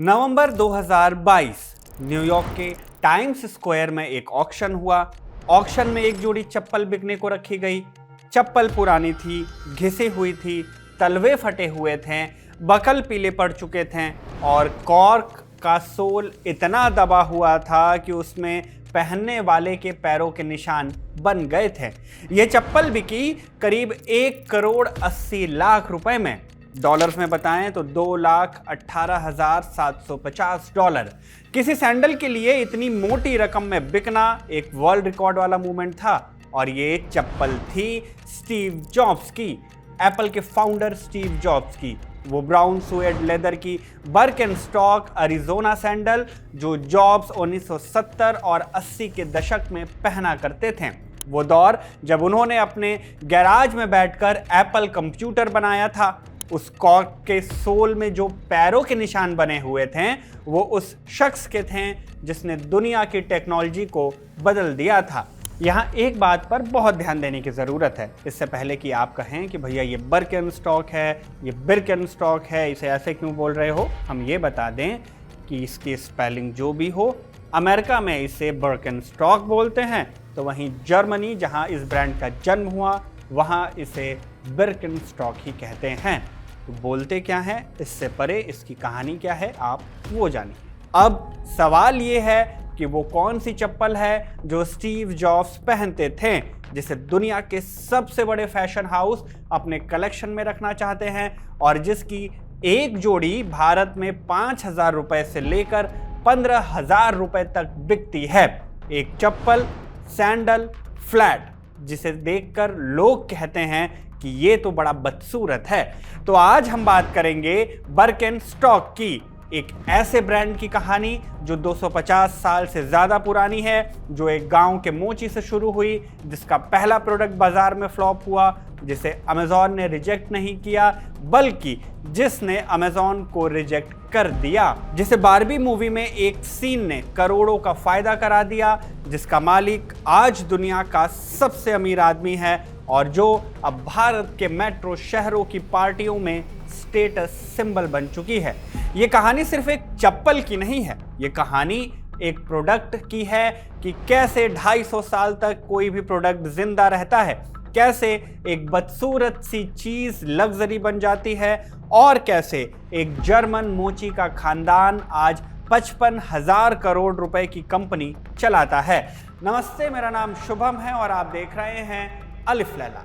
नवंबर 2022 New York के times square में एक ऑक्शन हुआ। ऑक्शन में एक जोड़ी चप्पल बिकने को रखी गई। चप्पल पुरानी थी, घिसी हुई थी, तलवे फटे हुए थे, बकल पीले पड़ चुके थे और कॉर्क का सोल इतना दबा हुआ था कि उसमें पहनने वाले के पैरों के निशान बन गए थे। यह चप्पल बिकी करीब 1,80,00,000 रुपए में। डॉलर्स में बताएं तो $2,18,750। किसी सैंडल के लिए इतनी मोटी रकम में बिकना एक वर्ल्ड रिकॉर्ड वाला मूवमेंट था। और ये चप्पल थी स्टीव जॉब्स की, एप्पल के फाउंडर स्टीव जॉब्स की। वो ब्राउन सुएड लेदर की बर्केनस्टॉक अरिजोना सैंडल जो जॉब्स 1970 और 80 के दशक में पहना करते थे। वो दौर जब उन्होंने अपने गैराज में बैठकर एप्पल कंप्यूटर बनाया था। उस कॉर्क के सोल में जो पैरों के निशान बने हुए थे वो उस शख्स के थे जिसने दुनिया की टेक्नोलॉजी को बदल दिया था। यहाँ एक बात पर बहुत ध्यान देने की ज़रूरत है। इससे पहले कि आप कहें कि भैया ये बर्केनस्टॉक है, ये बिर्केनस्टॉक है, इसे ऐसे क्यों बोल रहे हो, हम ये बता दें कि इसकी स्पेलिंग जो भी हो, अमेरिका में इसे बर्केनस्टॉक बोलते हैं, तो वहीं जर्मनी जहाँ इस ब्रांड का जन्म हुआ वहाँ इसे बिर्केनस्टॉक ही कहते हैं। तो बोलते क्या है, इससे परे इसकी कहानी क्या है आप वो जानिए। अब सवाल ये है कि वो कौन सी चप्पल है जो स्टीव जॉब्स पहनते थे, जिसे दुनिया के सबसे बड़े फैशन हाउस अपने कलेक्शन में रखना चाहते हैं और जिसकी एक जोड़ी भारत में 5,000 रुपए से लेकर 15,000 रुपए तक बिकती है। एक चप्पल, सैंडल, फ्लैट, जिसे देखकर लोग कहते हैं कि ये तो बड़ा बदसूरत है। तो आज हम बात करेंगे बर्केनस्टॉक की, एक ऐसे ब्रांड की कहानी जो 250 साल से ज़्यादा पुरानी है, जो एक गांव के मोची से शुरू हुई, जिसका पहला प्रोडक्ट बाजार में फ्लॉप हुआ, जिसे अमेज़ॉन ने रिजेक्ट नहीं किया बल्कि जिसने अमेज़ॉन को रिजेक्ट कर दिया, जिसे बारबी मूवी में एक सीन ने करोड़ों का फायदा करा दिया, जिसका मालिक आज दुनिया का सबसे अमीर आदमी है और जो अब भारत के मेट्रो शहरों की पार्टियों में स्टेटस सिंबल बन चुकी है। ये कहानी सिर्फ एक चप्पल की नहीं है, ये कहानी एक प्रोडक्ट की है कि कैसे 250 साल तक कोई भी प्रोडक्ट जिंदा रहता है, कैसे एक बदसूरत सी चीज लग्जरी बन जाती है और कैसे एक जर्मन मोची का खानदान आज 55,000 करोड़ रुपए की कंपनी चलाता है। नमस्ते, मेरा नाम शुभम है और आप देख रहे हैं अलिफ लैला।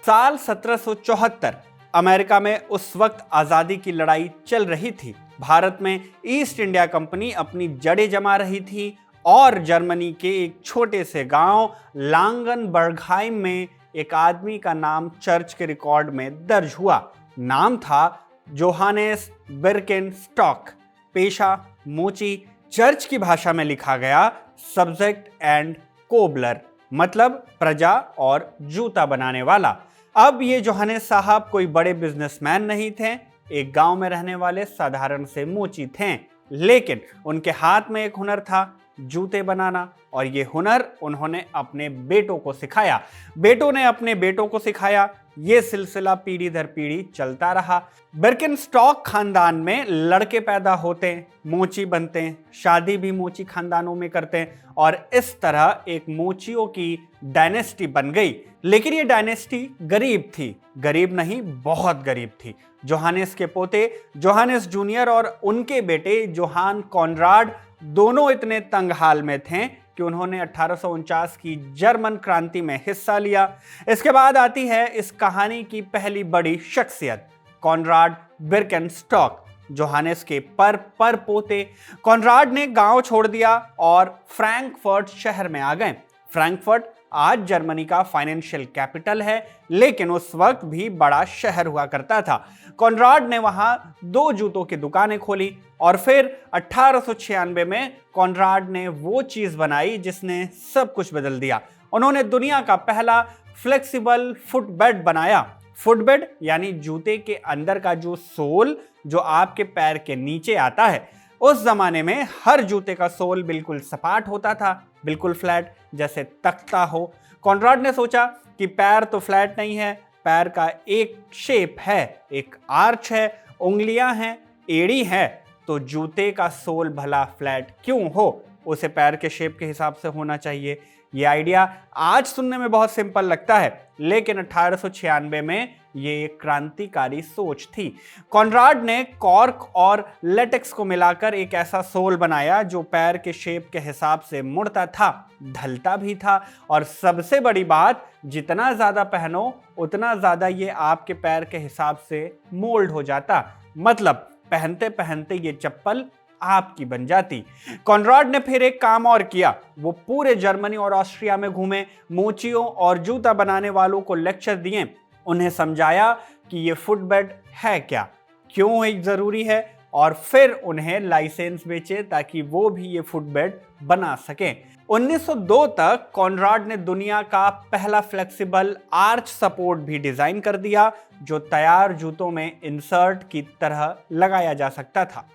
साल 1774 अमेरिका में उस वक्त आज़ादी की लड़ाई चल रही थी। भारत में ईस्ट इंडिया कंपनी अपनी जड़ें जमा रही थी और जर्मनी के एक छोटे से गांव लांगनबर्गहाइम में एक आदमी का नाम चर्च के रिकॉर्ड में दर्ज हुआ। नाम था जोहानेस बिर्केनस्टॉक, पेशा मोची। चर्च की भाषा में लिखा गया सब्जेक्ट एंड कोबलर, मतलब प्रजा और जूता बनाने वाला। अब ये जोहानेस साहब कोई बड़े बिजनेसमैन नहीं थे, एक गांव में रहने वाले साधारण से मोची थे, लेकिन उनके हाथ में एक हुनर था, जूते बनाना। और ये हुनर उन्होंने अपने बेटों को सिखाया, बेटों ने अपने बेटों को सिखाया। ये सिलसिला पीढ़ी दर पीढ़ी चलता रहा। बिर्केनस्टॉक खानदान में लड़के पैदा होते, मोची बनते, शादी भी मोची खानदानों में करते और इस तरह एक मोचियों की डायनेस्टी बन गई। लेकिन ये डायनेस्टी गरीब थी, गरीब नहीं बहुत गरीब थी। जोहानेस के पोते जोहानेस जूनियर और उनके बेटे जोहान कॉनराड दोनों इतने तंग हाल में थे कि उन्होंने 1849 की जर्मन क्रांति में हिस्सा लिया। इसके बाद आती है इस कहानी की पहली बड़ी शख्सियत, कॉनराड बिर्केनस्टॉक, जोहानेस के पर पोते। कॉनराड ने गांव छोड़ दिया और फ्रैंकफर्ट शहर में आ गए। फ्रैंकफर्ट आज जर्मनी का फाइनेंशियल कैपिटल है, लेकिन उस वक्त भी बड़ा शहर हुआ करता था। कॉनराड ने वहां 2 जूतों की दुकानें खोली और फिर 1896 में कॉनराड ने वो चीज बनाई जिसने सब कुछ बदल दिया। उन्होंने दुनिया का पहला फ्लेक्सिबल फुटबेड बनाया। फुटबेड यानी जूते के अंदर का जो सोल जो आपके पैर के नीचे आता है। उस जमाने में हर जूते का सोल बिल्कुल सपाट होता था, बिल्कुल फ्लैट, जैसे तख्ता हो। कॉनराड ने सोचा कि पैर तो फ्लैट नहीं है, पैर का एक शेप है, एक आर्च है, उंगलियां हैं, एड़ी है, तो जूते का सोल भला फ्लैट क्यों हो, उसे पैर के शेप के हिसाब से होना चाहिए। यह आइडिया आज सुनने में बहुत सिंपल लगता है, लेकिन 1896 में ये एक क्रांतिकारी सोच थी। कॉनराड ने कॉर्क और लेटेक्स को मिलाकर एक ऐसा सोल बनाया जो पैर के शेप के हिसाब से मुड़ता था, ढलता भी था, और सबसे बड़ी बात, जितना ज्यादा पहनो उतना ज्यादा ये आपके पैर के हिसाब से मोल्ड हो जाता। मतलब पहनते पहनते ये चप्पल आपकी बन जाती। कॉनराड ने फिर एक काम और किया। वो पूरे जर्मनी और ऑस्ट्रिया में घूमे, मोचियों और जूता बनाने वालों को लेक्चर दिए, उन्हें समझाया कि ये फुटबेड है क्या, क्यों एक जरूरी है, और फिर उन्हें लाइसेंस बेचे ताकि वो भी ये फुटबेड बना सकें। 1902 तक कॉनराड ने दुनिया का पहला फ्लेक्सिबल आर्च सपोर्ट भी डिजाइन कर दिया, जो तैयार जूतों में इंसर्ट की तरह लगाया जा सकता था।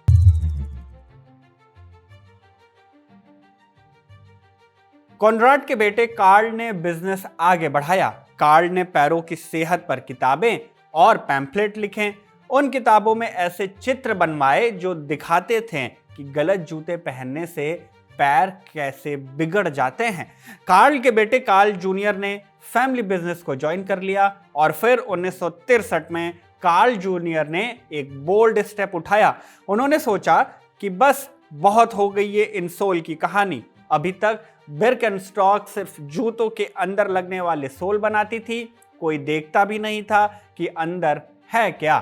कॉनराड के बेटे कार्ल ने बिजनेस आगे बढ़ाया। कार्ल ने पैरों की सेहत पर किताबें और पैम्फलेट लिखे। उन किताबों में ऐसे चित्र बनवाए जो दिखाते थे कि गलत जूते पहनने से पैर कैसे बिगड़ जाते हैं। कार्ल के बेटे कार्ल जूनियर ने फैमिली बिजनेस को ज्वाइन कर लिया, और फिर 1963 में कार्ल जूनियर ने एक बोल्ड स्टेप उठाया। उन्होंने सोचा कि बस बहुत हो गई ये इंसोल की कहानी। अभी तक बिर्केनस्टॉक सिर्फ जूतों के अंदर लगने वाले सोल बनाती थी, कोई देखता भी नहीं था कि अंदर है क्या।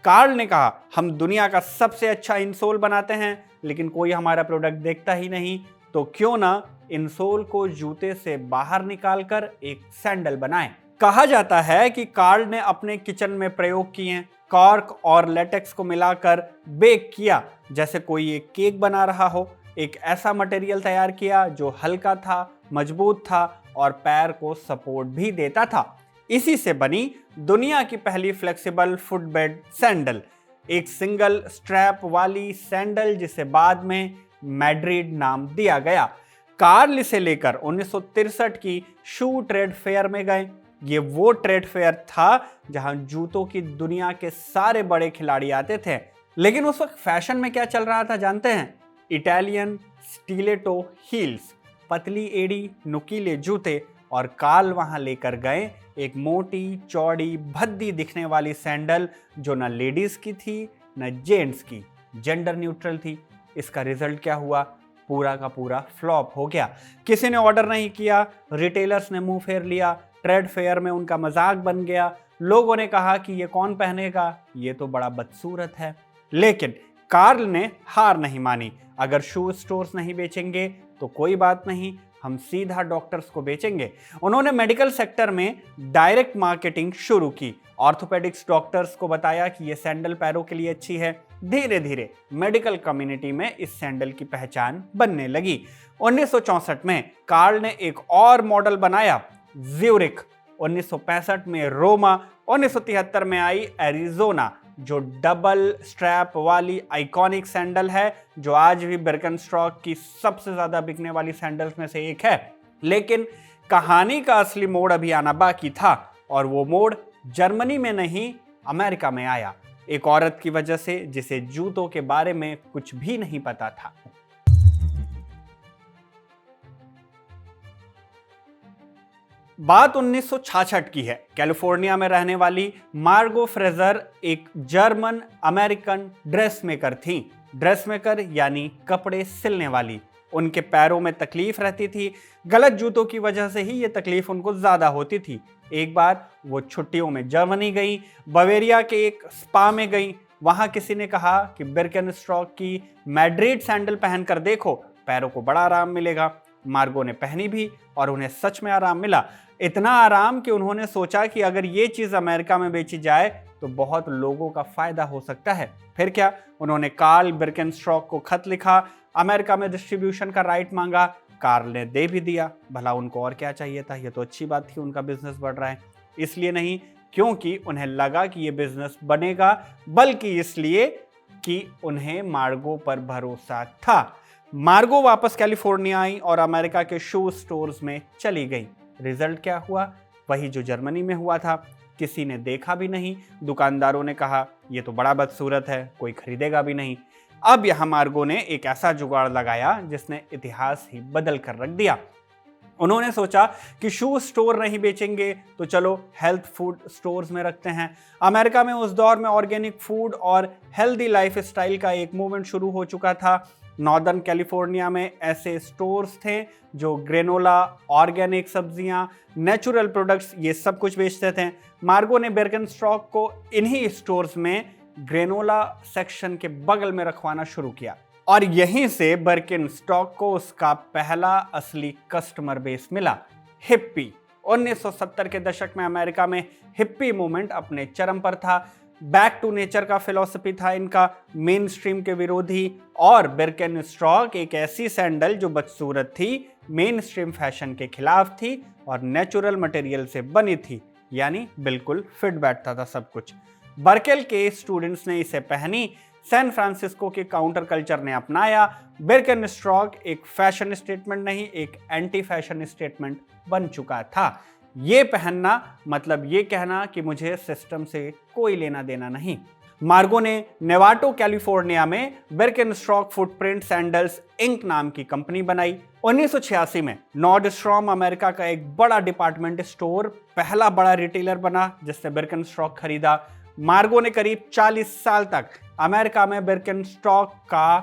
कार्ल ने कहा, हम दुनिया का सबसे अच्छा इंसोल बनाते हैं, लेकिन कोई हमारा प्रोडक्ट देखता ही नहीं, तो क्यों ना इंसोल को जूते से बाहर निकालकर एक सैंडल बनाएं। कहा जाता है कि कार्ल ने अपने किचन में प्रयोग किए, कॉर्क और लेटेक्स को मिलाकर बेक किया, जैसे कोई एक केक बना रहा हो। एक ऐसा मटेरियल तैयार किया जो हल्का था, मजबूत था और पैर को सपोर्ट भी देता था। इसी से बनी दुनिया की पहली फ्लेक्सिबल फुटबेड सैंडल, एक सिंगल स्ट्रैप वाली सैंडल जिसे बाद में मैड्रिड नाम दिया गया। कार्ल इसे लेकर 1963 की शू ट्रेड फेयर में गए। ये वो ट्रेड फेयर था जहां जूतों की दुनिया के सारे बड़े खिलाड़ी आते थे। लेकिन उस वक्त फैशन में क्या चल रहा था जानते हैं? इटालियन स्टीलेटो हील्स, पतली एड़ी नुकीले जूते, और कार्ल वहां लेकर गए एक मोटी चौड़ी भद्दी दिखने वाली सैंडल जो न लेडीज की थी न जेंट्स की, जेंडर न्यूट्रल थी। इसका रिजल्ट क्या हुआ? पूरा का पूरा फ्लॉप हो गया। किसी ने ऑर्डर नहीं किया, रिटेलर्स ने मुंह फेर लिया, ट्रेड फेयर में उनका मजाक बन गया। लोगों ने कहा कि ये कौन पहनेगा, ये तो बड़ा बदसूरत है। लेकिन कार्ल ने हार नहीं मानी। अगर शू स्टोर्स नहीं बेचेंगे तो कोई बात नहीं, हम सीधा डॉक्टर्स को बेचेंगे। उन्होंने मेडिकल सेक्टर में डायरेक्ट मार्केटिंग शुरू की। ऑर्थोपेडिक्स डॉक्टर्स को बताया कि यह सैंडल पैरों के लिए अच्छी है। धीरे धीरे मेडिकल कम्युनिटी में इस सैंडल की पहचान बनने लगी। 1964 में कार्ल ने एक और मॉडल बनाया, ज्यूरिक। 1965 में रोमा। 1973 में आई एरिजोना, जो डबल स्ट्रैप वाली आइकॉनिक सैंडल है, जो आज भी बिर्केनस्टॉक की सबसे ज्यादा बिकने वाली सैंडल्स में से एक है। लेकिन कहानी का असली मोड़ अभी आना बाकी था, और वो मोड़ जर्मनी में नहीं, अमेरिका में आया। एक औरत की वजह से जिसे जूतों के बारे में कुछ भी नहीं पता था। बात 1966 की है। कैलिफोर्निया में रहने वाली मार्गो फ्रेजर एक जर्मन अमेरिकन ड्रेस मेकर थी। ड्रेस मेकर यानी कपड़े सिलने वाली। उनके पैरों में तकलीफ रहती थी। गलत जूतों की वजह से ही ये तकलीफ उनको ज्यादा होती थी। एक बार वो छुट्टियों में जर्मनी गई, बवेरिया के एक स्पा में गई। वहां किसी ने कहा कि बिर्केनस्टॉक की मैड्रिड सैंडल पहनकर देखो, पैरों को बड़ा आराम मिलेगा। मार्गो ने पहनी भी और उन्हें सच में आराम मिला। इतना आराम कि उन्होंने सोचा कि अगर ये चीज अमेरिका में बेची जाए तो बहुत लोगों का फायदा हो सकता है। फिर क्या, उन्होंने कार्ल बिर्केनस्टॉक को खत लिखा, अमेरिका में डिस्ट्रीब्यूशन का राइट मांगा। कार्ल ने दे भी दिया। भला उनको और क्या चाहिए था, ये तो अच्छी बात थी, उनका बिजनेस बढ़ रहा है। इसलिए नहीं क्योंकि उन्हें लगा कि ये बिजनेस बनेगा, बल्कि इसलिए कि उन्हें मार्गो पर भरोसा था। मार्गो वापस कैलिफोर्निया आई और अमेरिका के शू स्टोर्स में चली गई। रिजल्ट क्या हुआ? वही जो जर्मनी में हुआ था। किसी ने देखा भी नहीं। दुकानदारों ने कहा ये तो बड़ा बदसूरत है, कोई खरीदेगा भी नहीं। अब यहां मार्गो ने एक ऐसा जुगाड़ लगाया जिसने इतिहास ही बदल कर रख दिया। उन्होंने सोचा कि शू स्टोर नहीं बेचेंगे तो चलो हेल्थ फूड स्टोर्स में रखते हैं। अमेरिका में उस दौर में ऑर्गेनिक फूड और हेल्दी लाइफस्टाइल का एक मूवमेंट शुरू हो चुका था। नॉर्दर्न कैलिफोर्निया में ऐसे स्टोर्स थे जो ग्रेनोला, ऑर्गेनिक सब्जियां, नेचुरल प्रोडक्ट्स, ये सब कुछ बेचते थे। मार्गो ने बर्कनस्टॉक को इन्हीं स्टोर्स में ग्रेनोला सेक्शन के बगल में रखवाना शुरू किया और यहीं से बर्कनस्टॉक को उसका पहला असली कस्टमर बेस मिला, हिप्पी। 1970 के दशक में अमेरिका में हिप्पी मूवमेंट अपने चरम पर था। बैक टू नेचर का फिलॉसफी था इनका, मेन स्ट्रीम के विरोधी। और बर्कनस्टॉक एक ऐसी सैंडल जो बदसूरत थी, मेन स्ट्रीम फैशन के खिलाफ थी और नेचुरल मटेरियल से बनी थी, यानी बिल्कुल फिट बैठता था सब कुछ। बर्केल के स्टूडेंट्स ने इसे पहनी, सैन फ्रांसिस्को के काउंटर कल्चर ने अपनाया। बर्कनस्टॉक एक फैशन स्टेटमेंट नहीं, एक एंटी फैशन स्टेटमेंट बन चुका था। ये पहनना मतलब ये कहना कि मुझे सिस्टम से कोई लेना देना नहीं। मार्गो ने नेवाटो कैलिफोर्निया में बर्कनस्टॉक फुटप्रिंट सैंडल्स इंक नाम की कंपनी बनाई। 1986 में नॉर्डस्ट्रॉम अमेरिका का एक बड़ा डिपार्टमेंट स्टोर पहला बड़ा रिटेलर बना जिसने बर्कनस्टॉक खरीदा। मार्गो ने करीब 40 साल तक अमेरिका में बर्कनस्टॉक का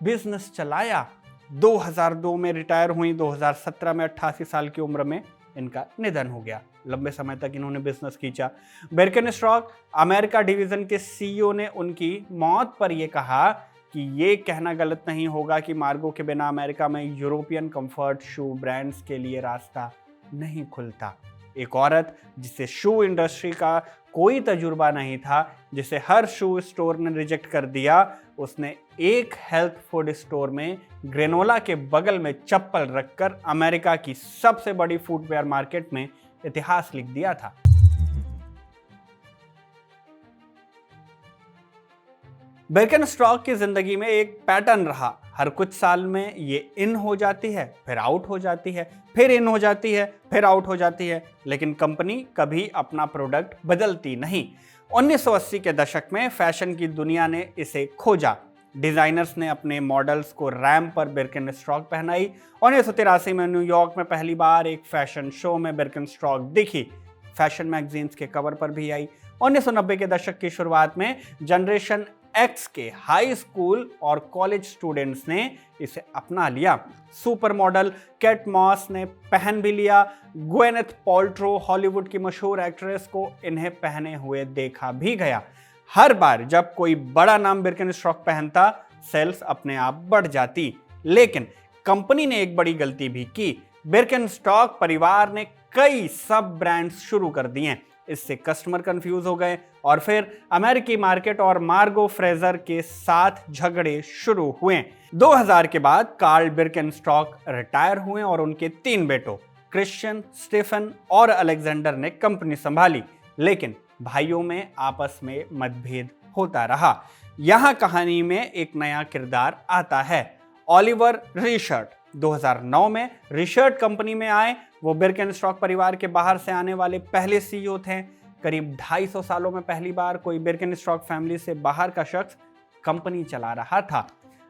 बिजनेस चलाया। 2002 में रिटायर हुई। 2017 में 88 साल की उम्र में इनका निधन हो गया। लंबे समय तक इन्होंने बिजनेस खींचा। बर्कनस्टॉक अमेरिका डिवीजन के सीईओ ने उनकी मौत पर यह कहा कि ये कहना गलत नहीं होगा कि मार्गो के बिना अमेरिका में यूरोपियन कंफर्ट शू ब्रांड्स के लिए रास्ता नहीं खुलता। एक औरत जिसे शू इंडस्ट्री का कोई तजुर्बा नहीं था, जिसे हर शू स्टोर ने रिजेक्ट कर दिया, उसने एक हेल्थ फूड स्टोर में ग्रेनोला के बगल में चप्पल रखकर अमेरिका की सबसे बड़ी फुटवेयर मार्केट में इतिहास लिख दिया था। बर्कनस्टॉक की जिंदगी में एक पैटर्न रहा। हर कुछ साल में ये इन हो जाती है, फिर आउट हो जाती है, फिर इन हो जाती है, फिर आउट हो जाती है, लेकिन कंपनी कभी अपना प्रोडक्ट बदलती नहीं। 1980 के दशक में फैशन की दुनिया ने इसे खोजा। डिजाइनर्स ने अपने मॉडल्स को रैंप पर बर्कनस्टॉक पहनाई। 1983 में न्यूयॉर्क में पहली बार एक फैशन शो में बर्कनस्टॉक दिखी। फैशन मैगजीन्स के कवर पर भी आई। 1990 के दशक की शुरुआत में जनरेशन एक्स के हाई स्कूल और कॉलेज स्टूडेंट्स ने इसे अपना लिया। सुपर मॉडल केट मॉस ने पहन भी लिया। ग्वेनेथ पॉल्ट्रो, हॉलीवुड की मशहूर एक्ट्रेस, को इन्हें पहने हुए देखा भी गया। हर बार जब कोई बड़ा नाम बर्कनस्टॉक पहनता, सेल्स अपने आप बढ़ जाती। लेकिन कंपनी ने एक बड़ी गलती भी की। बर्कनस्टॉक परिवार ने कई सब ब्रांड्स शुरू कर दिए। इससे कस्टमर कंफ्यूज हो गए और फिर अमेरिकी मार्केट और मार्गो फ्रेजर के साथ झगड़े शुरू हुए। 2000 के बाद कार्ल बर्कनस्टॉक रिटायर हुए और उनके 3 बेटों क्रिश्चियन, स्टीफन और अलेक्जेंडर ने कंपनी संभाली। लेकिन भाइयों में आपस में मतभेद होता रहा। यहां कहानी में एक नया किरदार आता है, ओलिवर रिचर्ड। 2009 में रिचर्ड कंपनी में आए। वो बर्कनस्टॉक परिवार के बाहर से आने वाले पहले सीईओ थे। करीब 250 सालों में पहली बार कोई बर्कनस्टॉक फैमिली से बाहर का शख्स कंपनी चला रहा था।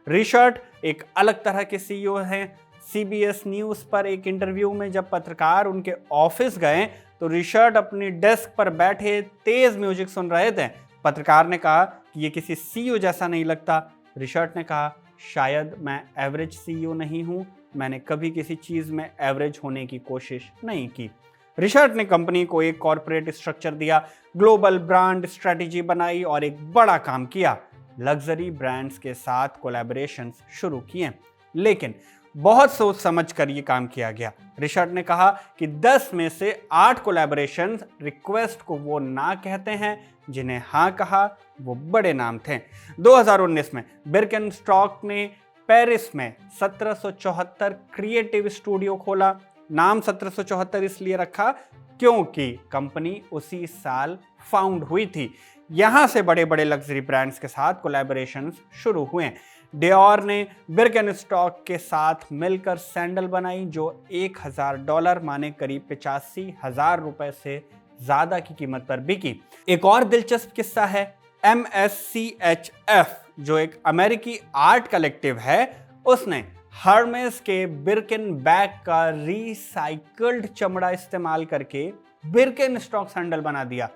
रिचर्ड एक अलग तरह के सीईओ हैं। सीबीएस न्यूज पर एक इंटरव्यू में जब पत्रकार उनके ऑफिस गए तो रिचर्ड अपनी डेस्क पर बैठे तेज म्यूजिक सुन रहे थे। पत्रकार ने कहा कि ये किसी सीईओ जैसा नहीं लगता। रिचर्ड ने कहा, शायद मैं एवरेज सीईओ नहीं हूं, मैंने कभी किसी चीज में एवरेज होने की कोशिश नहीं की। रिचर्ड ने कंपनी को एक कॉर्पोरेट स्ट्रक्चर दिया, ग्लोबल ब्रांड स्ट्रेटेजी बनाई और एक बड़ा काम किया, लग्जरी ब्रांड्स के साथ कोलैबोरेशंस शुरू किए। लेकिन बहुत सोच समझ कर ये काम किया गया। रिचर्ड ने कहा कि 10 में से 8 कोलैबोरेशंस रिक्वेस्ट को वो ना कहते हैं, जिन्हें हाँ कहा वो बड़े नाम थे। 2019 में बर्कनस्टॉक ने पेरिस में 1774 क्रिएटिव स्टूडियो खोला। नाम 1774 इसलिए रखा क्योंकि कंपनी उसी साल फाउंड हुई थी। यहां से बड़े बड़े लग्जरी ब्रांड्स के साथ कोलैबोरेशंस शुरू हुए। डियोर ने बिर्केनस्टॉक के साथ मिलकर सैंडल बनाई जो $1000 माने करीब 85,000 रुपए से ज्यादा की कीमत पर बिकी। एक और दिलचस्प किस्सा है, MSCHF जो एक अमेरिकी आर्ट कलेक्टिव है, उसने हर्मेस के बिर्किन बैग का रिसाइकल्ड चमड़ा इस्तेमाल करके बिर्केनस्टॉक सैंडल बना दिया।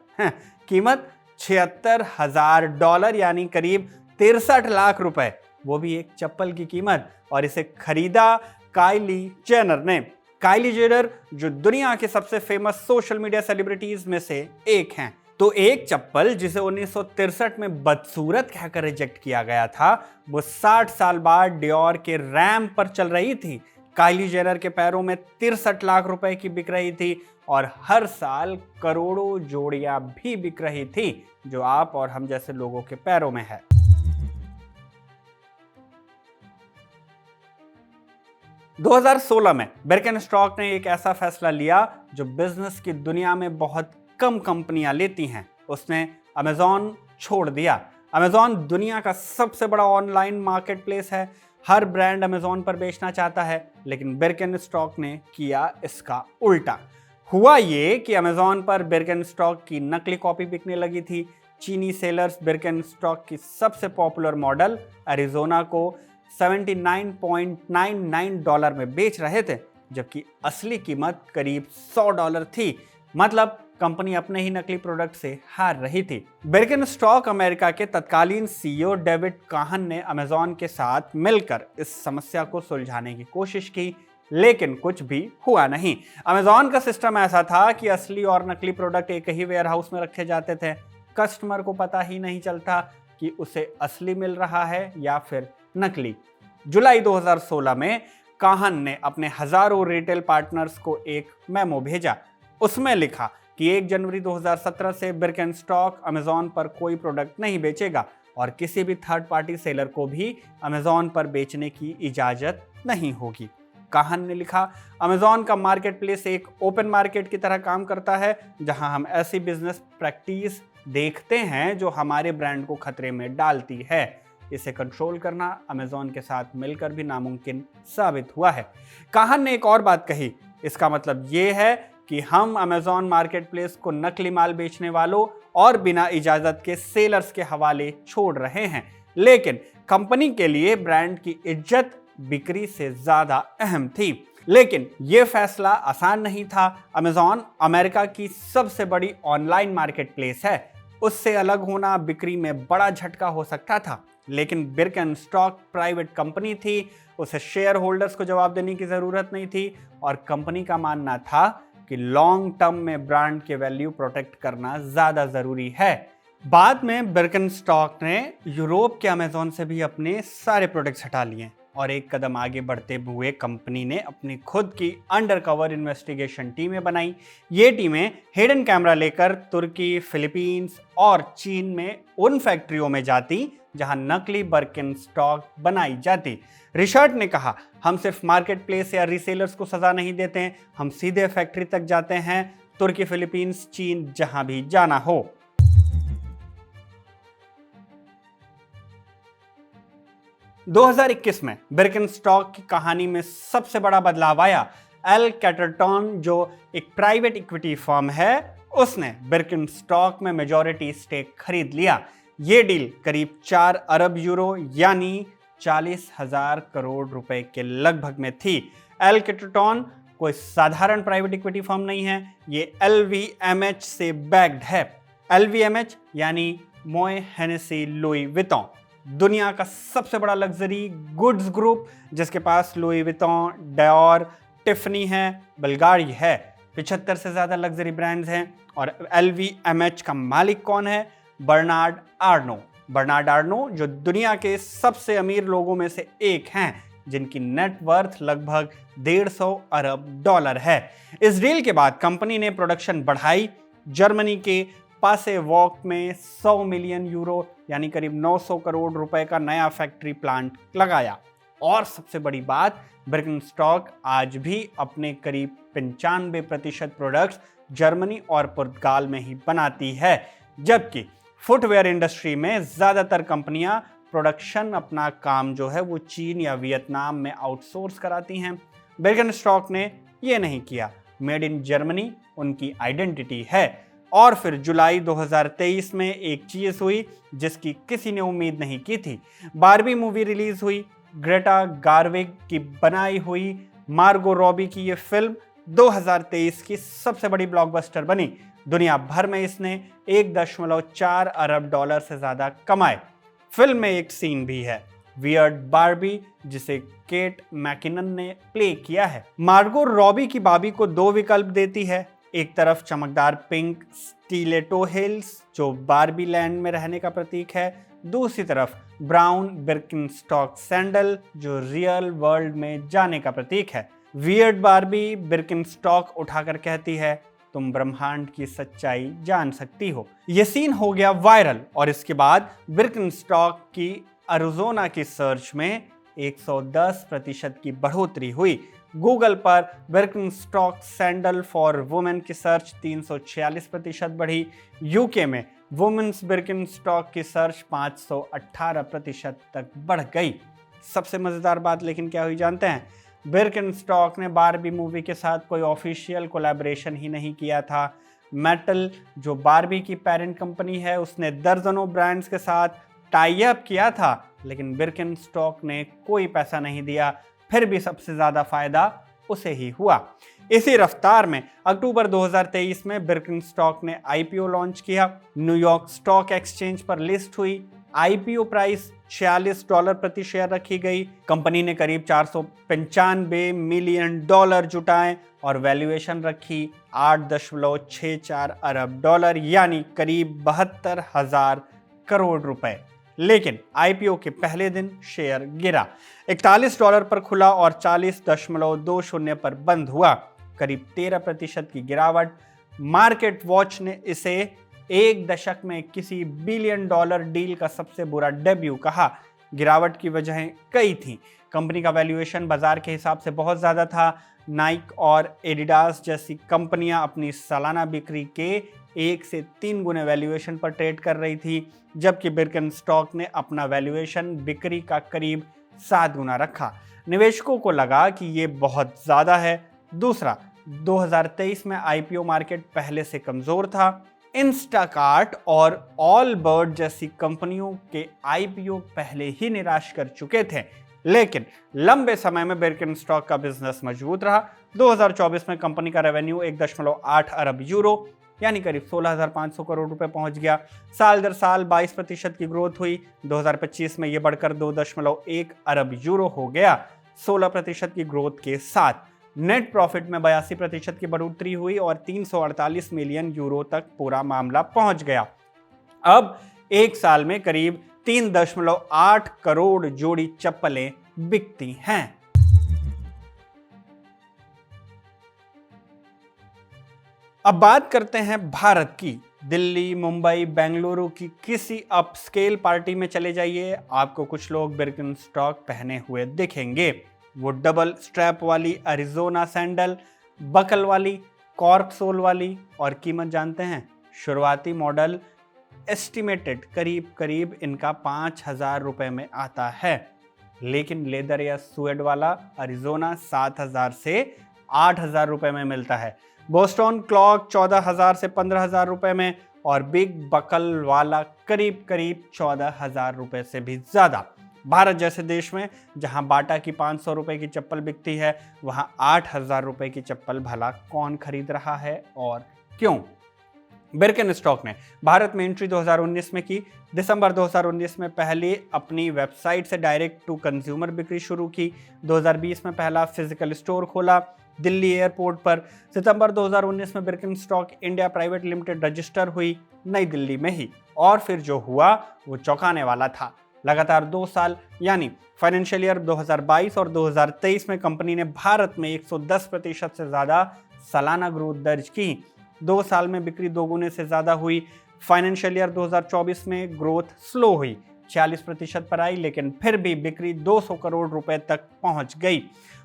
कीमत $76,000 यानी करीब 63 लाख रुपए, वो भी एक चप्पल की कीमत। और इसे खरीदा काइली जेनर ने। काइली जेनर जो दुनिया के सबसे फेमस सोशल मीडिया सेलिब्रिटीज में से एक हैं। तो एक चप्पल जिसे 1963 में बदसूरत कहकर रिजेक्ट किया गया था, वो 60 साल बाद डियोर के रैंप पर चल रही थी। काइली जेनर के पैरों में 63 लाख रुपए की बिक रही थी और हर साल करोड़ों जोड़ियां भी बिक रही थी जो आप और हम जैसे लोगों के पैरों में है। – 2016 में बिर्केनस्टॉक ने एक ऐसा फैसला लिया जो बिजनेस की दुनिया में बहुत कम कंपनियां लेती हैं। उसने अमेज़न छोड़ दिया। अमेज़न दुनिया का सबसे बड़ा ऑनलाइन मार्केटप्लेस है। हर ब्रांड अमेज़न पर बेचना चाहता है, लेकिन बिर्केनस्टॉक ने किया इसका उल्टा। हुआ ये कि अमेज़न पर बिर्केनस्टॉक की नकली कॉपी बिकने लगी थी। चीनी सेलर्स बिर्केनस्टॉक की सबसे पॉपुलर मॉडल एरिज़ोना को $79.99 में बेच रहे थे, जबकि असली कीमत करीब $100 थी। मतलब कंपनी अपने ही नकली प्रोडक्ट से हार रही थी। बिर्केनस्टॉक अमेरिका के तत्कालीन CEO डेविड काहन ने अमेज़न के साथ मिलकर इस समस्या को सुलझाने की कोशिश की, लेकिन कुछ भी हुआ नहीं। अमेज़न का सिस्टम ऐसा था कि असली और नकली प्रोडक्ट एक ही वेयरहाउस में रखे जाते थे। कस्टमर को पता ही नहीं चलता कि उसे असली मिल रहा है या फिर नकली। जुलाई 2016 में काहन ने अपने हजारों रिटेल पार्टनर्स को एक मेमो भेजा। उसमें लिखा कि 1 जनवरी 2017 से बिर्केनस्टॉक अमेज़न पर कोई प्रोडक्ट नहीं बेचेगा और किसी भी थर्ड पार्टी सेलर को भी अमेज़न पर बेचने की इजाजत नहीं होगी। काहन ने लिखा, अमेज़न का मार्केट प्लेस एक ओपन मार्केट की तरह काम करता है, जहां हम ऐसी बिजनेस प्रैक्टिस देखते हैं जो हमारे ब्रांड को खतरे में डालती है। इसे कंट्रोल करना अमेज़न के साथ मिलकर भी नामुमकिन साबित हुआ है। काहन ने एक और बात कही, इसका मतलब ये है कि हम अमेज़न मार्केटप्लेस को नकली माल बेचने वालों और बिना इजाजत के सेलर्स के हवाले छोड़ रहे हैं, लेकिन कंपनी के लिए ब्रांड की इज्जत बिक्री से ज्यादा अहम थी। लेकिन यह फैसला आसान नहीं था। अमेज़न अमेरिका की सबसे बड़ी ऑनलाइन मार्केटप्लेस है। उससे अलग होना बिक्री में बड़ा झटका हो सकता था, लेकिन बिर्केनस्टॉक प्राइवेट कंपनी थी, उसे शेयर होल्डर्स को जवाब देने की जरूरत नहीं थी और कंपनी का मानना था कि लॉन्ग टर्म में ब्रांड के वैल्यू प्रोटेक्ट करना ज्यादा जरूरी है। बाद में बिर्केनस्टॉक ने यूरोप के अमेज़न से भी अपने सारे प्रोडक्ट्स हटा लिए और एक कदम आगे बढ़ते हुए कंपनी ने अपनी खुद की अंडरकवर इन्वेस्टिगेशन टीमें बनाई। ये टीमें हिडन कैमरा लेकर तुर्की, फिलीपींस और चीन में उन फैक्ट्रियों में जाती जहां नकली बिर्केनस्टॉक बनाई जाती। रिचर्ड ने कहा, हम सिर्फ मार्केट प्लेस या रीसेलर्स को सजा नहीं देते हैं, हम सीधे फैक्ट्री तक जाते हैं, तुर्की, फिलीपींस, चीन, जहां भी जाना हो। – 2021 में बिर्केनस्टॉक की कहानी में सबसे बड़ा बदलाव आया। एल कैटरटन जो एक प्राइवेट इक्विटी फर्म है, उसने बिर्केनस्टॉक में मेजॉरिटी स्टेक खरीद लिया। ये डील करीब 4 अरब यूरो यानी 40,000 करोड़ रुपए के लगभग में थी। एल कैटरटन कोई साधारण प्राइवेट इक्विटी फर्म नहीं है, ये LVMH से बैक्ड है। LVMH यानी मोए हेनेसी लुई विटॉन, दुनिया का सबसे बड़ा लग्जरी गुड्स ग्रुप, जिसके पास लुई विटॉन, डायोर, टिफनी है, बुल्गारी है। 75 से ज्यादा लग्जरी ब्रांड्स हैं। और LVMH का मालिक कौन है? बर्नार्ड आर्नो। बर्नार्ड आर्नो जो दुनिया के सबसे अमीर लोगों में से एक हैं, जिनकी नेट वर्थ लगभग 150 अरब डॉलर है। इस डील के बाद कंपनी ने प्रोडक्शन बढ़ाई। जर्मनी के पासेवॉक में 100 मिलियन यूरो यानी करीब 900 करोड़ रुपए का नया फैक्ट्री प्लांट लगाया। और सबसे बड़ी बात, बिर्केनस्टॉक आज भी अपने करीब 95% प्रोडक्ट्स जर्मनी और पुर्तगाल में ही बनाती है, जबकि फुटवेयर इंडस्ट्री में ज्यादातर कंपनियां प्रोडक्शन अपना काम जो है वो चीन या वियतनाम में आउटसोर्स कराती हैं। बिर्केनस्टॉक ने ये नहीं किया। मेड इन जर्मनी उनकी आइडेंटिटी है। और फिर जुलाई 2023 में एक चीज हुई जिसकी किसी ने उम्मीद नहीं की थी। बारबी मूवी रिलीज हुई। ग्रेटा गार्विग की बनाई हुई मार्गो रॉबी की ये फिल्म 2023 की सबसे बड़ी ब्लॉकबस्टर बनी। दुनिया भर में इसने 1.4 अरब डॉलर से ज्यादा कमाए। फिल्म में एक सीन भी है, वियर्ड बार्बी, जिसे केट मैकिनन ने प्ले किया है। मार्गो रॉबी की बाबी को दो विकल्प देती है। एक तरफ चमकदार पिंक स्टीलेटो हिल्स जो बार्बी लैंड में रहने का प्रतीक है, दूसरी तरफ ब्राउन बिर्केनस्टॉक सैंडल जो रियल वर्ल्ड में जाने का प्रतीक है। वियर्ड बार्बी बिर्केनस्टॉक उठाकर कहती है, तुम ब्रह्मांड की सच्चाई जान सकती हो। यह सीन हो गया वायरल और इसके बाद बिर्केनस्टॉक की अरिज़ोना की सर्च में 110% की बढ़ोतरी हुई। गूगल पर बिर्केनस्टॉक सैंडल फॉर वुमेन की सर्च 346% बढ़ी। यूके में वुमेन्स बिर्केनस्टॉक की सर्च 518% तक बढ़ गई। सबसे मजेदार बात लेकिन क्या हुई जानते हैं? बिर्केनस्टॉक ने बारबी मूवी के साथ कोई ऑफिशियल कोलैबोरेशन ही नहीं किया था। मेटल जो बारबी की पेरेंट कंपनी है, उसने दर्जनों ब्रांड्स के साथ टाई अप किया था, लेकिन बिर्केनस्टॉक ने कोई पैसा नहीं दिया। फिर भी सबसे ज्यादा फायदा उसे ही हुआ। इसी रफ्तार में अक्टूबर 2023 में बिर्केनस्टॉक ने आईपीओ लॉन्च किया। न्यूयॉर्क स्टॉक एक्सचेंज पर लिस्ट हुई। आईपीओ प्राइस $46 प्रति शेयर रखी गई। कंपनी ने करीब $495 मिलियन जुटाए और वैल्यूएशन रखी 8.64 अरब डॉलर, यानी करीब 72,000 करोड़ रुपए। लेकिन आईपीओ के पहले दिन शेयर गिरा, $41 पर खुला और 40.20 पर बंद हुआ, करीब 13% की गिरावट। मार्केट वॉच ने इसे एक दशक में किसी $1 बिलियन डील का सबसे बुरा डेब्यू कहा। गिरावट की वजहें कई थी। कंपनी का वैल्यूएशन बाजार के हिसाब से बहुत ज्यादा था। नाइक और एडिडास जैसी कंपनियां अपनी सालाना बिक्री के 1 से 3 गुने वैल्यूएशन पर ट्रेड कर रही थी, जबकि बिर्केनस्टॉक ने अपना वैल्यूएशन बिक्री का करीब 7 गुना रखा। निवेशकों को लगा कि ये बहुत ज्यादा है। दूसरा, 2023 में आईपीओ मार्केट पहले से कमजोर था। इंस्टाकार्ट और ऑलबर्ट जैसी कंपनियों के आईपीओ पहले ही निराश कर चुके थे, लेकिन लंबे समय में बिर्केनस्टॉक का बिजनेस मजबूत रहा। 2024 में कंपनी का रेवेन्यू 1.8 अरब यूरो यानी करीब 16,500 करोड़ रुपए पहुंच गया। साल दर साल 22% की ग्रोथ हुई। 2025 में यह बढ़कर 2.1 अरब यूरो हो गया। 16% की ग्रोथ के साथ नेट प्रॉफिट में 82% की बढ़ोतरी हुई और 348 मिलियन यूरो तक पूरा मामला पहुंच गया। अब एक साल में करीब 3.8 करोड़ जोड़ी चप्पलें बिकती हैं। अब बात करते हैं भारत की। दिल्ली, मुंबई, बेंगलुरु की किसी अपस्केल पार्टी में चले जाइए, आपको कुछ लोग बिर्केनस्टॉक पहने हुए दिखेंगे। वो डबल स्ट्रैप वाली अरिज़ोना सैंडल, बकल वाली, कॉर्क सोल वाली, और कीमत जानते हैं? शुरुआती मॉडल एस्टिमेटेड करीब इनका 5,000 रुपए में आता है, लेकिन लेदर या सुएड वाला अरिज़ोना 7,000 से 8,000 रुपए में मिलता है। बोस्टन क्लॉक 14,000 से 15,000 रुपए में, और बिग बकल वाला करीब 14,000 रुपए से भी ज्यादा। भारत जैसे देश में जहां बाटा की 500 रुपए की चप्पल बिकती है, वहां 8,000 रुपए की चप्पल भला कौन खरीद रहा है और क्यों? बिर्केनस्टॉक ने भारत में एंट्री 2019 में की। दिसंबर 2019 में पहले अपनी वेबसाइट से डायरेक्ट टू कंज्यूमर बिक्री शुरू की। 2020 में पहला फिजिकल स्टोर खोला दिल्ली एयरपोर्ट पर। सितंबर 2019 में बिर्केनस्टॉक इंडिया प्राइवेट लिमिटेड रजिस्टर हुई नई दिल्ली में ही। और फिर जो हुआ वो चौंकाने वाला था। लगातार 2 साल यानी फाइनेंशियल ईयर 2022 और 2023 में कंपनी ने भारत में 110% से ज्यादा सालाना ग्रोथ दर्ज की। 2 साल में बिक्री 2 गुने से ज्यादा हुई। फाइनेंशियल ईयर 2024 में ग्रोथ स्लो हुई। 40% पर आई, लेकिन फिर भी बिक्री 200 करोड़ रुपए तक पहुंच गई।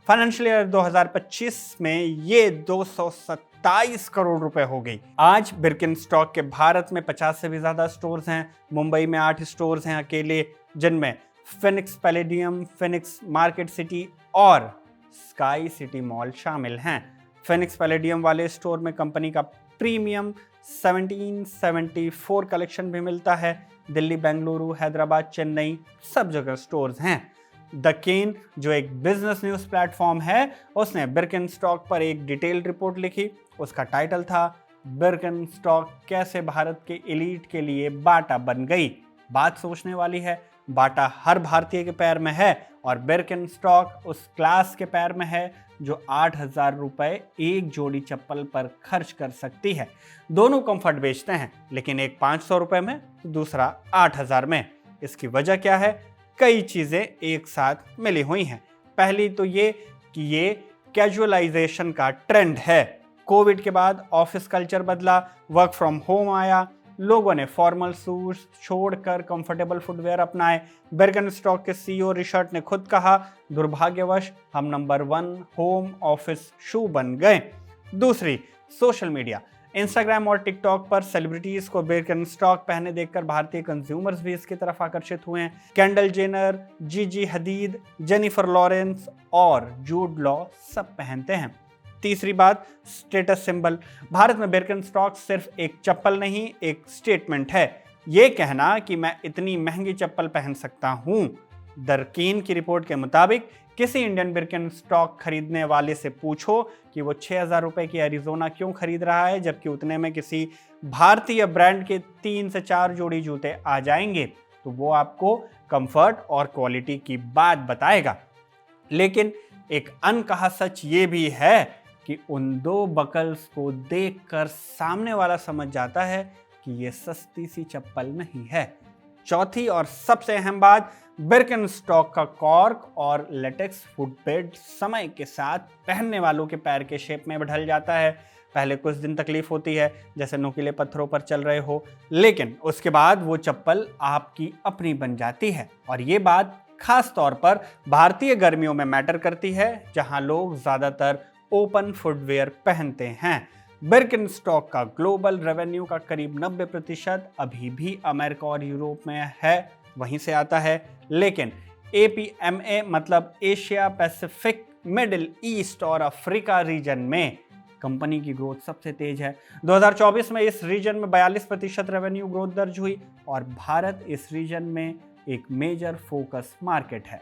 फाइनेंशियल ईयर 2025 में ये 227 करोड़ रुपए हो गई। आज बिर्केनस्टॉक के भारत में 50 से भी ज्यादा स्टोर्स हैं। मुंबई में 8 स्टोर्स हैं अकेले, जिनमें Phoenix palladium, Phoenix market city और स्काई सिटी मॉल शामिल हैं। फिनिक्स पैलेडियम वाले स्टोर में कंपनी का प्रीमियम 1774 कलेक्शन भी मिलता है। दिल्ली, बेंगलुरु, हैदराबाद, चेन्नई सब जगह स्टोर्स हैं। द केन जो एक बिजनेस न्यूज़ प्लेटफॉर्म है, उसने बिर्केनस्टॉक पर एक डिटेल्ड रिपोर्ट लिखी। उसका टाइटल था बिर्केनस्टॉक कैसे भारत के एलीट के लिए बाटा बन गई। बात सोचने वाली है। बाटा हर भारतीय के पैर में है और बिर्केनस्टॉक उस क्लास के पैर में है जो 8,000 रुपए एक जोड़ी चप्पल पर खर्च कर सकती है। दोनों कंफर्ट बेचते हैं, लेकिन एक 500 रुपए में तो दूसरा 8,000 में। इसकी वजह क्या है? कई चीजें एक साथ मिली हुई हैं। पहली तो ये कि ये कैजुअलाइजेशन का ट्रेंड है। कोविड के बाद ऑफिस कल्चर बदला, वर्क फ्रॉम होम आया, लोगों ने फॉर्मल सूट्स छोड़कर कंफर्टेबल फुटवेयर अपनाए। बिर्केनस्टॉक के सीईओ रिचर्ड ने खुद कहा, दुर्भाग्यवश हम नंबर 1 होम ऑफिस शू बन गए। दूसरी, सोशल मीडिया। इंस्टाग्राम और टिकटॉक पर सेलिब्रिटीज को बिर्केनस्टॉक पहने देखकर भारतीय कंज्यूमर्स भी इसकी तरफ आकर्षित हुए हैं। केंडल जेनर, जीजी हदीद, जेनिफर लॉरेंस और जूड लॉ सब पहनते हैं। तीसरी बात, स्टेटस सिंबल। भारत में बिर्केनस्टॉक सिर्फ एक चप्पल नहीं, एक स्टेटमेंट है। ये कहना कि मैं इतनी महंगी चप्पल पहन सकता हूं। द केन की रिपोर्ट के मुताबिक किसी इंडियन बिर्केनस्टॉक खरीदने वाले से पूछो कि वो 6,000 रुपए की एरिजोना क्यों खरीद रहा है, जबकि उतने में किसी भारतीय ब्रांड के 3 से 4 जोड़ी जूते आ जाएंगे, तो वो आपको कंफर्ट और क्वालिटी की बात बताएगा। लेकिन एक अनकहा सच ये भी है कि उन 2 बकल्स को देखकर सामने वाला समझ जाता है कि ये सस्ती सी चप्पल नहीं है। चौथी और सबसे अहम बात, बिर्केनस्टॉक का कॉर्क और लेटेक्स फुटबेड समय के साथ पहनने वालों के पैर के शेप में ढल जाता है। पहले कुछ दिन तकलीफ होती है, जैसे नुकीले पत्थरों पर चल रहे हो, लेकिन उसके बाद वो चप्पल आपकी अपनी बन जाती है। और ये बात खास तौर पर भारतीय गर्मियों में मैटर करती है, जहां लोग ज्यादातर ओपन फुटवेयर पहनते हैं। बिर्केनस्टॉक का ग्लोबल रेवेन्यू का करीब 90% अभी भी अमेरिका और यूरोप में है, वहीं से आता है। लेकिन APMA मतलब एशिया पैसिफिक, मिडिल ईस्ट और अफ्रीका रीजन में कंपनी की ग्रोथ सबसे तेज है। 2024 में इस रीजन में 42% रेवेन्यू ग्रोथ दर्ज हुई और भारत इस रीजन में एक मेजर फोकस मार्केट है।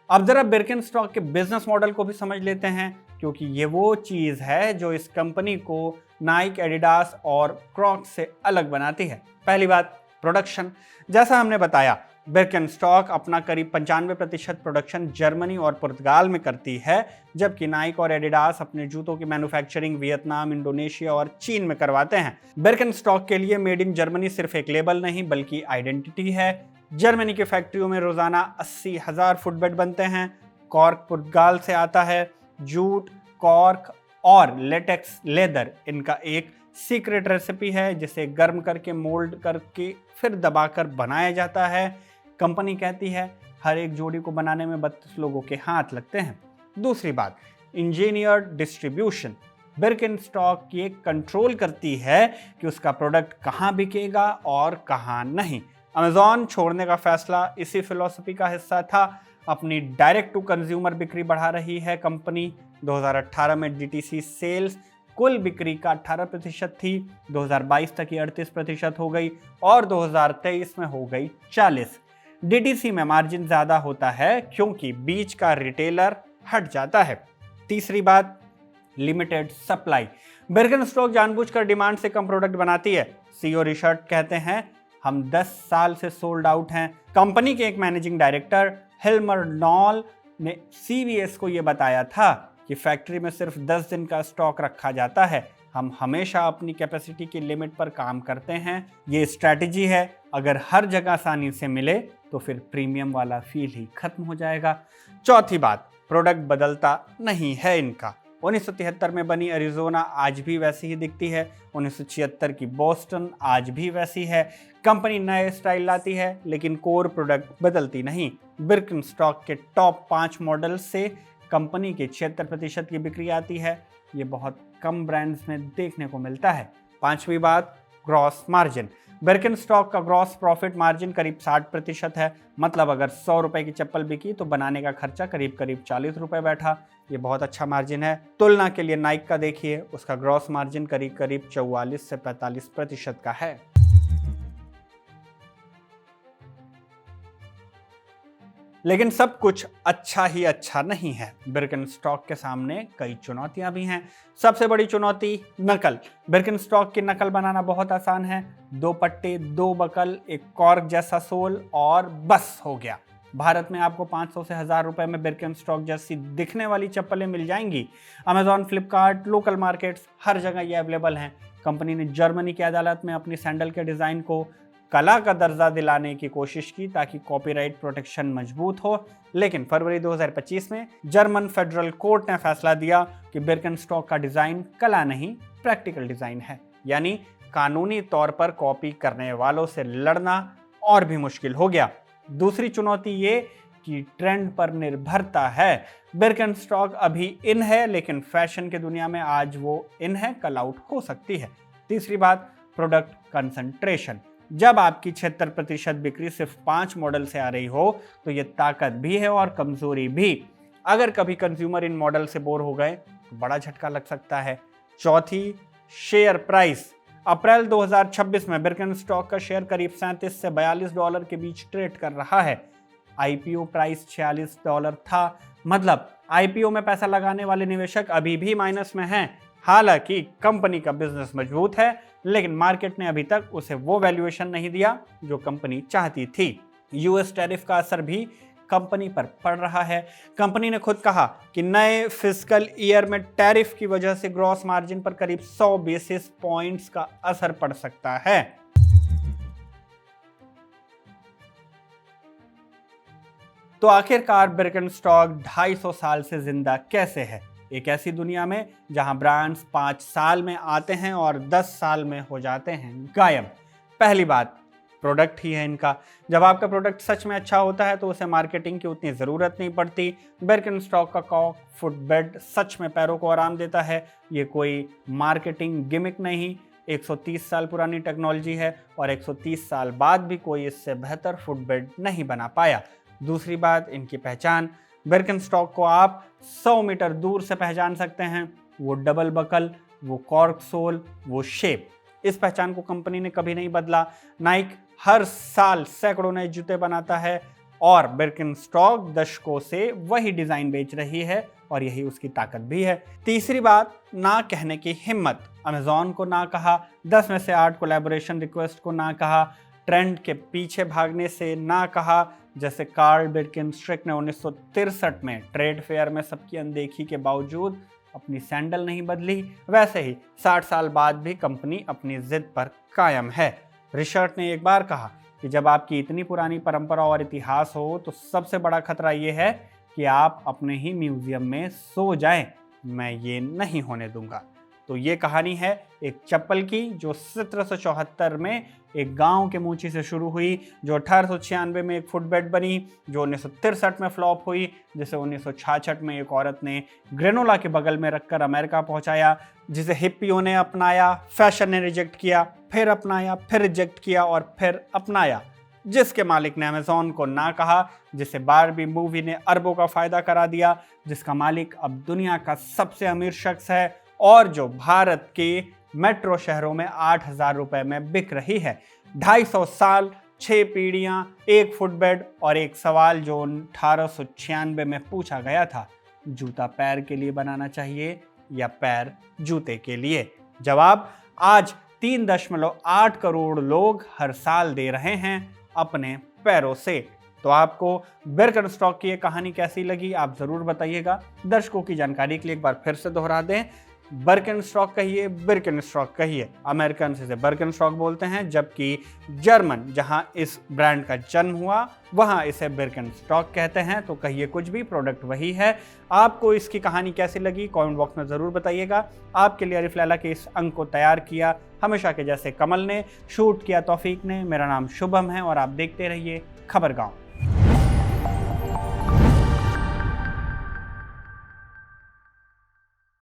अब जरा बिर्केनस्टॉक के बिजनेस मॉडल को भी समझ लेते हैं, क्योंकि ये वो चीज है जो इस कंपनी को नाइक, एडिडास और क्रॉक्स से अलग बनाती है। पहली बात, प्रोडक्शन। जैसा हमने बताया, बिर्केनस्टॉक अपना करीब 95% प्रोडक्शन जर्मनी और पुर्तगाल में करती है, जबकि नाइक और एडिडास अपने जूतों की मैन्युफैक्चरिंग वियतनाम, इंडोनेशिया और चीन में करवाते हैं। बिर्केनस्टॉक के लिए मेड इन जर्मनी सिर्फ एक लेबल नहीं बल्कि आइडेंटिटी है। जर्मनी की फैक्ट्रियों में रोजाना 80,000 फुटबेड बनते हैं। कॉर्क पुर्तगाल से आता है। जूट, कॉर्क और लेटेक्स लेदर इनका एक सीक्रेट रेसिपी है, जिसे गर्म करके मोल्ड करके फिर दबाकर बनाया जाता है। कंपनी कहती है हर एक जोड़ी को बनाने में 32 लोगों के हाथ लगते हैं। दूसरी बात, इंजीनियर्ड डिस्ट्रीब्यूशन। बिर्केनस्टॉक ये कंट्रोल करती है कि उसका प्रोडक्ट कहाँ बिकेगा और कहाँ नहीं। अमेज़ॉन छोड़ने का फैसला इसी फिलॉसफी का हिस्सा था। अपनी डायरेक्ट टू कंज्यूमर बिक्री बढ़ा रही है कंपनी। 2018 में DTC सेल्स कुल बिक्री का 18% थी, 2022 तक ये 38% हो गई और 2023 में हो गई 40%। DTC में मार्जिन ज्यादा होता है क्योंकि बीच का रिटेलर हट जाता है। तीसरी बात, लिमिटेड सप्लाई। बिर्केनस्टॉक जानबूझकर डिमांड से कम प्रोडक्ट बनाती है। CEO रिचर्ड कहते हैं हम 10 साल से सोल्ड आउट हैं। कंपनी के एक मैनेजिंग डायरेक्टर हिल्मर नॉल ने CBS को यह बताया था कि फैक्ट्री में सिर्फ 10 दिन का स्टॉक रखा जाता है। हम हमेशा अपनी कैपेसिटी की लिमिट पर काम करते हैं। ये स्ट्रैटेजी है, अगर हर जगह आसानी से मिले तो फिर प्रीमियम वाला फील ही खत्म हो जाएगा। चौथी बात, प्रोडक्ट बदलता नहीं है इनका। 1973 में बनी एरिजोना आज भी वैसी ही दिखती है। 1976 की बोस्टन आज भी वैसी है। कंपनी नए स्टाइल लाती है लेकिन कोर प्रोडक्ट बदलती नहीं। बिर्केनस्टॉक के टॉप 5 मॉडल से कंपनी के 76% की बिक्री आती है। ये बहुत कम ब्रांड्स में देखने को मिलता है। 5वीं बात, ग्रॉस मार्जिन। बिर्केनस्टॉक का ग्रॉस प्रॉफिट मार्जिन करीब 60% है। मतलब अगर 100 रुपए की चप्पल बिकी तो बनाने का खर्चा करीब 40 रुपए बैठा। ये बहुत अच्छा मार्जिन है। तुलना के लिए नाइक का देखिए, उसका ग्रॉस मार्जिन करीब 44 से 45% का है। लेकिन सब कुछ अच्छा ही अच्छा नहीं है। बिर्केनस्टॉक के सामने कई चुनौतियां भी हैं। सबसे बड़ी चुनौती नकल। बिर्केनस्टॉक की नकल बनाना बहुत आसान है। 2 पट्टे, 2 बकल, एक कॉर्क जैसा सोल और बस हो गया। भारत में आपको 500 से 1000 रुपए में बिर्केनस्टॉक जैसी दिखने वाली चप्पलें मिल जाएंगी। अमेजॉन, फ्लिपकार्ट, लोकल मार्केट्स, हर जगह ये अवेलेबल हैं। कंपनी ने जर्मनी की अदालत में अपनी सैंडल के डिज़ाइन को कला का दर्जा दिलाने की कोशिश की ताकि कॉपीराइट प्रोटेक्शन मजबूत हो, लेकिन फरवरी 2025 में जर्मन फेडरल कोर्ट ने फैसला दिया कि बिर्केनस्टॉक का डिज़ाइन कला नहीं, प्रैक्टिकल डिज़ाइन है। यानी कानूनी तौर पर कॉपी करने वालों से लड़ना और भी मुश्किल हो गया। दूसरी चुनौती ये कि ट्रेंड पर निर्भरता है। बिर्केनस्टॉक अभी इन है लेकिन फैशन की दुनिया में आज वो इन है, कल आउट हो सकती है। तीसरी बात, प्रोडक्ट कंसंट्रेशन। जब आपकी 76% बिक्री सिर्फ 5 मॉडल से आ रही हो तो ये ताकत भी है और कमजोरी भी। अगर कभी कंज्यूमर इन मॉडल से बोर हो गए तो बड़ा झटका लग सकता है। चौथी, शेयर प्राइस। अप्रैल 2026 में बिर्केनस्टॉक का शेयर करीब 37 से $42 के बीच ट्रेड कर रहा है। आईपीओ प्राइस $46 था। मतलब आईपीओ में पैसा लगाने वाले निवेशक अभी भी माइनस में हैं। हालांकि कंपनी का बिजनेस मजबूत है लेकिन मार्केट ने अभी तक उसे वो वैल्यूएशन नहीं दिया जो कंपनी चाहती थी। यूएस टैरिफ का असर भी कंपनी पर पड़ रहा है। कंपनी ने खुद कहा कि नए फिस्कल ईयर में टैरिफ की वजह से ग्रॉस मार्जिन पर करीब 100 बेसिस पॉइंट्स का असर पड़ सकता है। तो आखिरकार बिर्केनस्टॉक 250 साल से जिंदा कैसे है? एक ऐसी दुनिया में जहां ब्रांड्स 5 साल में आते हैं और 10 साल में हो जाते हैं गायब। पहली बात, प्रोडक्ट ही है इनका। जब आपका प्रोडक्ट सच में अच्छा होता है तो उसे मार्केटिंग की उतनी ज़रूरत नहीं पड़ती। बिर्केनस्टॉक का कॉक फुटबेड सच में पैरों को आराम देता है। ये कोई मार्केटिंग गिमिक नहीं, 130 साल पुरानी टेक्नोलॉजी है और 130 साल बाद भी कोई इससे बेहतर फुटबेड नहीं बना पाया। दूसरी बात, इनकी पहचान। बिर्केनस्टॉक को आप 100 मीटर दूर से पहचान सकते हैं। वो डबल बकल, वो कॉर्क सोल, वो शेप, इस पहचान को कंपनी ने कभी नहीं बदला। नाइक हर साल सैकड़ों नए जूते बनाता है और बिर्केनस्टॉक दशकों से वही डिजाइन बेच रही है और यही उसकी ताकत भी है। तीसरी बात, ना कहने की हिम्मत। अमेजॉन को ना कहा, 10 में से 8 कोलैबोरेशन रिक्वेस्ट को ना कहा, ट्रेंड के पीछे भागने से ना कहा। जैसे कार्ल बिर्केनस्टॉक ने 1963 में ट्रेड फेयर में सबकी अनदेखी के बावजूद अपनी सैंडल नहीं बदली, वैसे ही 60 साल बाद भी कंपनी अपनी जिद पर कायम है। रिचर्ड ने एक बार कहा कि जब आपकी इतनी पुरानी परंपरा और इतिहास हो तो सबसे बड़ा खतरा ये है कि आप अपने ही म्यूजियम में सो जाएं। मैं ये नहीं होने दूंगा। तो ये कहानी है एक चप्पल की जो 1774 में एक गांव के मूंची से शुरू हुई, जो 1896 में एक फुटबेड बनी, जो 1963 में फ्लॉप हुई, जिसे 1966 में एक औरत ने ग्रेनोला के बगल में रखकर अमेरिका पहुंचाया, जिसे हिप्पियों ने अपनाया, फैशन ने रिजेक्ट किया, फिर अपनाया, फिर रिजेक्ट किया और फिर अपनाया, जिसके मालिक ने अमेजॉन को ना कहा, जिसे बारबी मूवी ने अरबों का फायदा करा दिया, जिसका मालिक अब दुनिया का सबसे अमीर शख्स है और जो भारत के मेट्रो शहरों में 8000 रुपए में बिक रही है। 250 साल, 6 पीढ़ियां, एक फुटबेड और एक सवाल जो 1896 में पूछा गया था, जूता पैर के लिए बनाना चाहिए या पैर जूते के लिए? जवाब आज 3.8 करोड़ लोग हर साल दे रहे हैं अपने पैरों से। तो आपको बिर्केनस्टॉक की ये कहानी कैसी लगी आप ज़रूर बताइएगा। दर्शकों की जानकारी के लिए एक बार फिर से दोहरा दें, बर्केनस्टॉक कहिए, बिर्केनस्टॉक कहिए। अमेरिकन इसे बर्केनस्टॉक बोलते हैं, जबकि जर्मन जहां इस ब्रांड का जन्म हुआ वहां इसे बिर्केनस्टॉक कहते हैं। तो कहिए कुछ भी, प्रोडक्ट वही है। आपको इसकी कहानी कैसी लगी कमेंट बॉक्स में ज़रूर बताइएगा। आपके लिए अरिफ लैला के इस अंक को तैयार किया हमेशा के जैसे कमल ने, शूट किया तौफीक ने। मेरा नाम शुभम है और आप देखते रहिए खबरगांव।